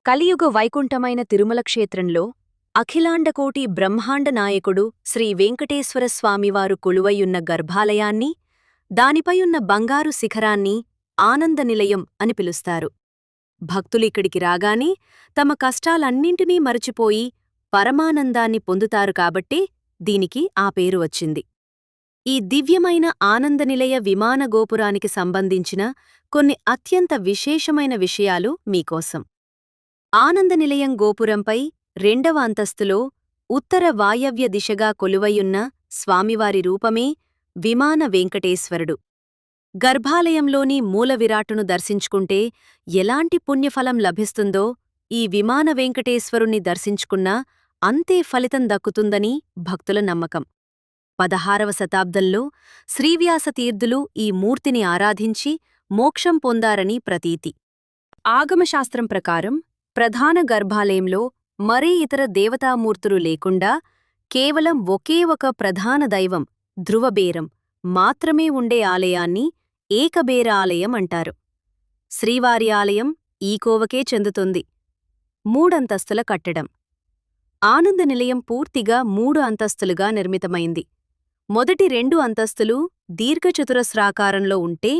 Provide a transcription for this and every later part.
కలియుగ వైకుంఠమైన తిరుమల క్షేత్రంలో అఖిలాండకోటి బ్రహ్మాండ నాయకుడు శ్రీ వెంకటేశ్వరస్వామివారు కొలువయున్న గర్భాలయాన్ని, దానిపైయున్న బంగారు శిఖరాన్ని ఆనందనిలయం అని పిలుస్తారు. భక్తులిక్కడికి రాగానే తమ కష్టాలన్నింటినీ మరచిపోయి పరమానందాన్ని పొందుతారు కాబట్టే దీనికి ఆ పేరు వచ్చింది. ఈ దివ్యమైన ఆనందనిలయ విమాన గోపురానికి సంబంధించిన కొన్ని అత్యంత విశేషమైన విషయాలు మీకోసం. ఆనందనిలయం గోపురంపై రెండవ అంతస్తులో ఉత్తర వాయవ్య దిశగా కొలువయున్న స్వామివారి రూపమే విమాన వెంకటేశ్వరుడు. గర్భాలయంలోని మూలవిరాట్టును దర్శించుకుంటే ఎలాంటి పుణ్యఫలం లభిస్తుందో ఈ విమాన వెంకటేశ్వరుణ్ణి దర్శించుకున్నా అంతే ఫలితం దక్కుతుందని భక్తుల నమ్మకం. 16వ శతాబ్దంలో శ్రీవ్యాసతీర్థులు ఈ మూర్తిని ఆరాధించి మోక్షం పొందారని ప్రతీతి. ఆగమశాస్త్రం ప్రకారం ప్రధాన గర్భాలయంలో మరే ఇతర దేవతామూర్తులు లేకుండా కేవలం ఒకే ఒక ప్రధాన దైవం ధ్రువబేరం మాత్రమే ఉండే ఆలయాన్ని ఏకబేర ఆలయం అంటారు. శ్రీవారి ఆలయం ఈ కోవకే చెందుతుంది. 3 అంతస్తుల కట్టడం. ఆనందనిలయం పూర్తిగా 3 అంతస్తులుగా నిర్మితమైంది. మొదటి 2 అంతస్తులు దీర్ఘచతురస్రాకారంలో ఉంటే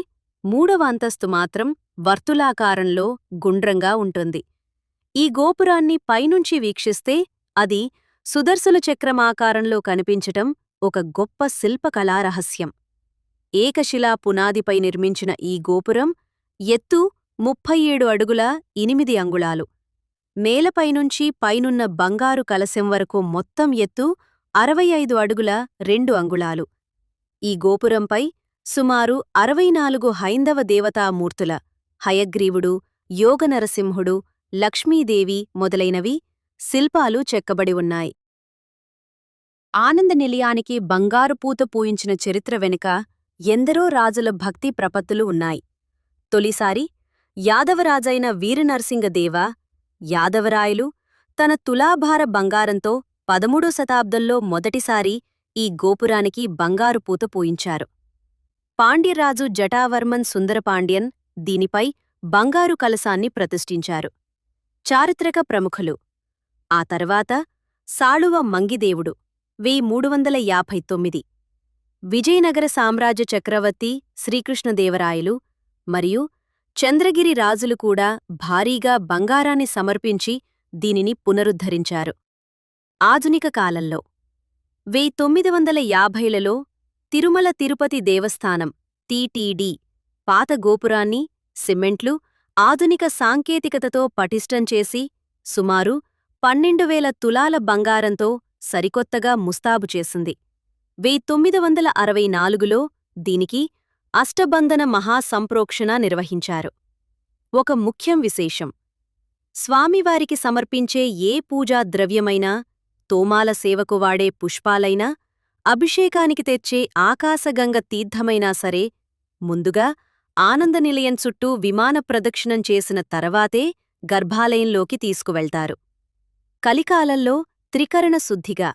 3వ అంతస్తు మాత్రం వర్తులాకారంలో గుండ్రంగా ఉంటుంది. ఈ గోపురాన్ని పైనుంచి వీక్షిస్తే అది సుదర్శన చక్రమాకారంలో కనిపించటం ఒక గొప్ప శిల్పకళారహస్యం. ఏకశిలా పునాదిపై నిర్మించిన ఈ గోపురం ఎత్తు 37 అడుగుల 8 అంగుళాలు. నేలపైనుంచి పైనున్న బంగారు కలశం వరకు మొత్తం ఎత్తు 65 అడుగుల 2 అంగుళాలు. ఈ గోపురంపై సుమారు 64 హైందవ దేవతామూర్తుల హయగ్రీవుడు, యోగనరసింహుడు, లక్ష్మీదేవి మొదలైనవి శిల్పాలు చెక్కబడి ఉన్నాయి. ఆనందనిలయానికి బంగారు పూత పూయించిన చరిత్ర వెనుక ఎందరో రాజుల భక్తి ప్రపత్తులు ఉన్నాయి. తొలిసారి యాదవరాజైన వీరనరసింగదేవ యాదవరాయలు తన తులాభార బంగారంతో 13వ శతాబ్దంలో మొదటిసారి ఈ గోపురానికి బంగారు పూత పూయించారు. పాండ్యరాజు జటావర్మన్ సుందరపాండ్యన్ దీనిపై బంగారు కలశాన్ని ప్రతిష్ఠించారు. చారిత్రక ప్రముఖులు. ఆ తర్వాత సాళువ మంగిదేవుడు 1359, విజయనగర సామ్రాజ్య చక్రవర్తి శ్రీకృష్ణదేవరాయలు మరియు చంద్రగిరి రాజులు కూడా భారీగా బంగారాన్ని సమర్పించి దీనిని పునరుద్ధరించారు. ఆధునిక కాలంలో 1950లలో తిరుమల తిరుపతి దేవస్థానం టిటిడి పాత గోపురాన్ని సిమెంట్లు, ఆధునిక సాంకేతికతతో పటిష్టం చేసి సుమారు 12,000 తులాల బంగారంతో సరికొత్తగా ముస్తాబు చేసింది. 1964లో దీనికి అష్టబంధన మహాసంప్రోక్షణ నిర్వహించారు. ఒక ముఖ్యం విశేషం: స్వామివారికి సమర్పించే ఏ పూజా ద్రవ్యమైనా, తోమాల సేవకు వాడే పుష్పాలైనా, అభిషేకానికి తెచ్చే ఆకాశగంగ తీర్థమైనా సరే ముందుగా ఆనందనిలయం చుట్టూ విమాన ప్రదక్షిణం చేసిన తర్వాతే గర్భాలయంలోకి తీసుకువెళ్తారు. కలికాలంలో త్రికరణ శుద్ధిగా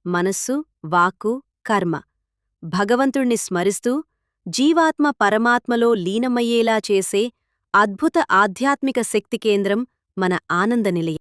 మనస్సు, వాక్కు, కర్మ భగవంతుణ్ణి స్మరిస్తూ జీవాత్మ పరమాత్మలో లీనమయ్యేలా చేసే అద్భుత ఆధ్యాత్మిక శక్తి కేంద్రం మన ఆనందనిలయం.